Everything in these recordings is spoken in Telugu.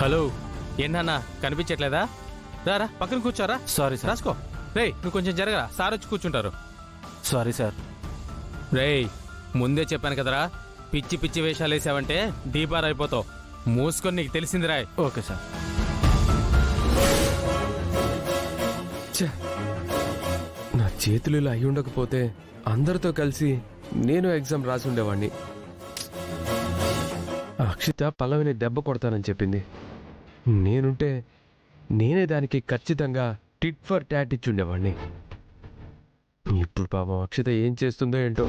హలో ఏంటన్నా కనిపించట్లేదా? రారా పక్కన కూర్చోరా. Sorry sir. రాసుకో. రేయ్ నువ్వు కొంచెం జరగరా, సార్ వచ్చి కూర్చుంటారు. Sorry sir. రేయ్ ముందే చెప్పాను కదరా, పిచ్చి పిచ్చి వేషాలు వేసావంటే డీబార్ అయిపోతావు. మూసుకొని నీకు తెలిసింది రాయ్. Okay sir. నా చేతులు ఇలా అయి ఉండకపోతే అందరితో కలిసి నేను ఎగ్జామ్ రాసి ఉండేవాడిని. అక్షిత పల్లవిని దెబ్బ కొడతానని చెప్పింది. నేనుంటే నేనే దానికి ఖచ్చితంగా టిట్ ఫర్ టాట్ ఇచ్చి ఉండేవాడిని. ఇప్పుడు పాపం అక్షిత ఏం చేస్తుందో ఏంటో.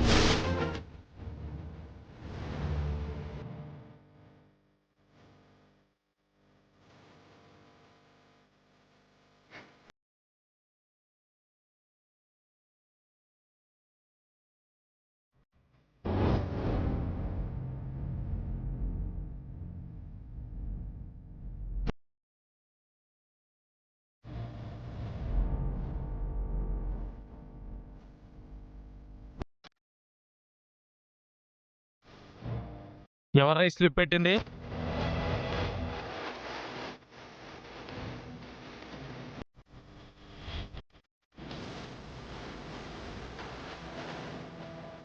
ఎవరై స్లిప్ పెట్టింది?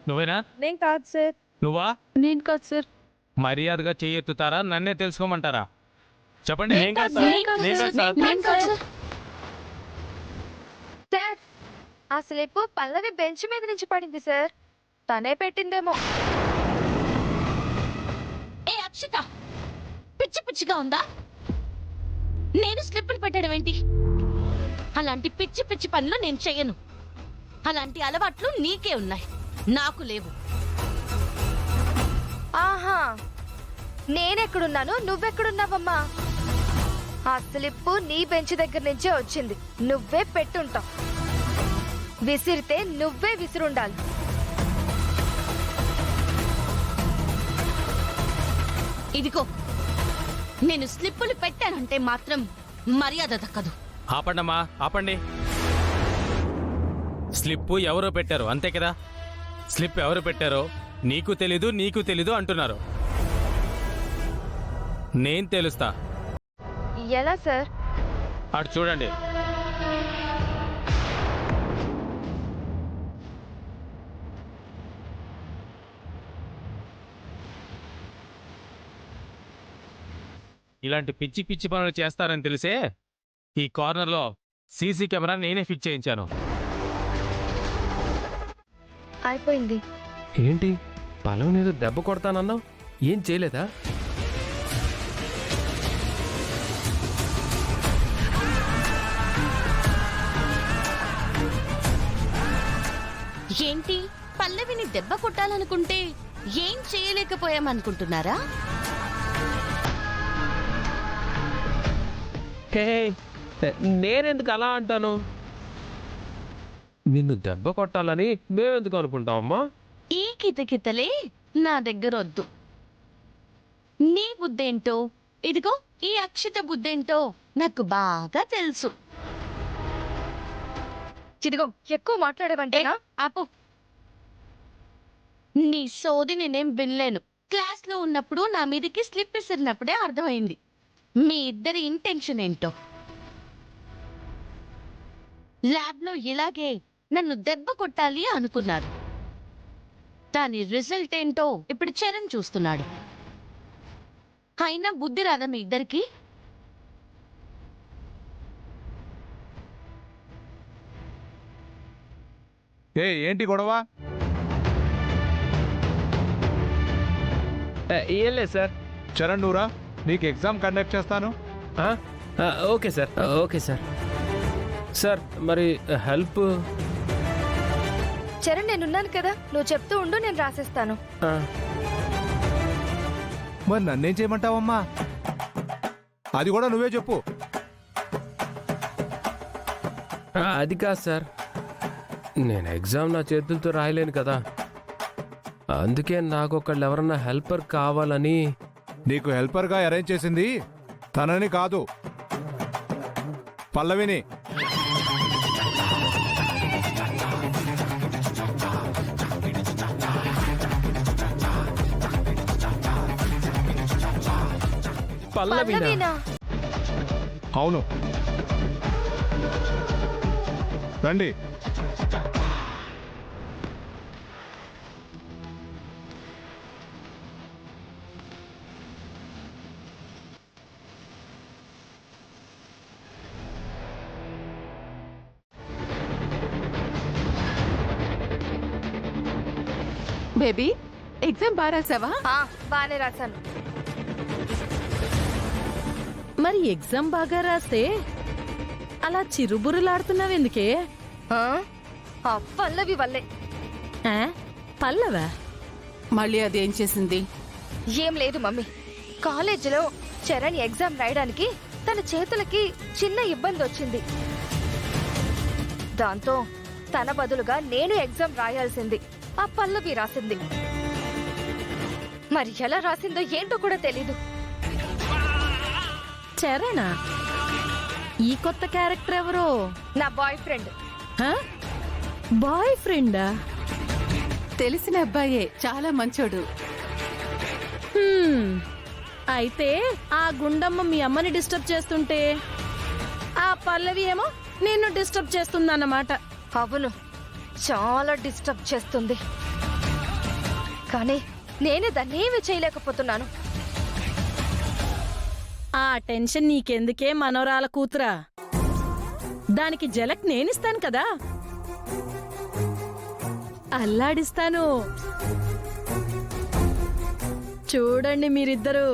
నువ్వేనా? నేను కాదు సార్. నువ్వా? నేను కాదు సార్. మర్యాదగా చెయ్యెత్తుతారా, నన్నే తెలుసుకోమంటారా? చెప్పండి. సార్ ఆ స్లిప్ పల్లవి బెంచ్ మీద నుంచి పడింది సార్. తనే పెట్టిందేమో. ఏ అక్షిత, పిచ్చి పిచ్చిగా ఉందా? నేను స్లిప్పులు పెట్టడం ఏంటి? అలాంటి పిచ్చి పిచ్చి పనులు నేను చెయ్యను. అలాంటి అలవాట్లు నీకే ఉన్నాయి, నాకు లేవు. ఆహా, నేనెక్కడున్నాను, నువ్వెక్కడున్నావమ్మా? ఆ స్లిప్ నీ బెంచ్ దగ్గర నుంచే వచ్చింది. నువ్వే పెట్టుంటావు. విసిరితే నువ్వే విసిరుండాలి. ఇదిగో, నేను స్లిప్పులు పెట్టానంటే మాత్రం మర్యాద దక్కదు. ఆపండమ్మా, ఆపండి. స్లిప్ ఎవరో పెట్టారు అంతే కదా. స్లిప్ ఎవరు పెట్టారో నీకు తెలీదు అంటున్నారు. నేను తెలుస్తా. ఎలా సార్? అటు చూడండి. ఇలాంటి పిచ్చి పిచ్చి పనులు చేస్తారని తెలిసే ఈ కార్నర్లో సీసీ కెమెరా నేనే ఫిట్ చేయించాను. అయిపోయింది. ఏంటి పల్లవిని ఏదో దెబ్బ కొడతానన్నావు, ఏం చేయలేదా? ఏంటి, పల్లవిని దెబ్బ కొట్టాలనుకుంటే ఏం చేయలేకపోయామనుకుంటున్నారా? నేనెందుకు అలా అంటాను? నిన్ను దెబ్బ కొట్టాలని మేమెందుకు అనుకుంటామమ్మా? ఈ కితకితలే నా దగ్గర వద్దు. నీ బుద్ధేంటో, ఇదిగో ఈ అక్షిత బుద్ధేంటో నాకు బాగా తెలుసు. చిదిగో, ఎక్కువ మాట్లాడేవంటేనా? ఆపు. నీ సోది నేనేం వినలేను. క్లాస్ లో ఉన్నప్పుడు నా మీదకి స్లిప్ ఇసిరినప్పుడే అర్థమైంది మీ ఇద్దరి ఇంటెన్షన్ ఏంటో. ల్యాబ్ లో ఇలాగే నన్ను దెబ్బ కొట్టాలి అనుకున్నారు. దాని రిజల్ట్ ఏంటో ఇప్పుడు చరణ్ చూస్తున్నాడు. అయినా బుద్ధి రాదా మీ ఇద్దరికి? ఏంటి గొడవ? ఏం లేదు సార్. చరణ్ నువ్వురా, నీకు ఎగ్జామ్ కండక్ట్ చేస్తాను. Okay sir. Okay sir. Sir మరి హెల్ప్? చరణ్ నేనున్నాను కదా, నువ్వు చెప్తూ ఉండు, నేను రాసేస్తాను. మరి నన్నేం చేయమంటావమ్మా? అది కూడా నువ్వే చెప్పు. అది కాదు సార్, నేను ఎగ్జామ్ నా చేతులతో రాయలేను కదా, అందుకే నాకు ఒకళ్ళు ఎవరన్నా హెల్పర్ కావాలని. నీకు హెల్పర్గా అరేంజ్ చేసింది తనని కాదు, పల్లవిని. పల్లవినా? పల్లవినా? అవును రండి. బేబీ ఎగ్జామ్ బాగా రాసావా? బాగానే రాశాను. మరి ఎగ్జామ్ బాగా రాస్తే అలా చిరుబురులాడుతున్నావెందుకే? ఆ పల్లవి వల్లే. ఆ? పల్లవా? మళ్ళీ అదేం చేసింది? ఏం లేదు మమ్మీ. కాలేజీలో చరణ్ ఎగ్జామ్ రాయడానికి తన చేతులకి చిన్న ఇబ్బంది వచ్చింది. దాంతో తన బదులుగా నేను ఎగ్జామ్ రాయాల్సింది. ఆ పల్లవి రాసింది. మరి ఎలా రాసిందో ఏంటో కూడా తెలీదు. చరణా? ఈ కొత్త క్యారెక్టర్ ఎవరో? నా బాయ్ ఫ్రెండ్. బాయ్ ఫ్రెండా? తెలిసిన అబ్బాయే, చాలా మంచోడు. అయితే ఆ గుండమ్మ మీ అమ్మని డిస్టర్బ్ చేస్తుంటే ఆ పల్లవి ఏమో నిన్ను డిస్టర్బ్ చేస్తుందన్నమాట. అవును, చాలా డిస్టర్బ్ చేస్తుంది. కానీ నేనే దాన్ని ఏమీ చేయలేకపోతున్నాను. ఆ టెన్షన్ నీకెందుకే మనోరాల కూతురా? దానికి జలక్ నేనిస్తాను కదా, అల్లాడిస్తాను. చూడండి మీరిద్దరూ.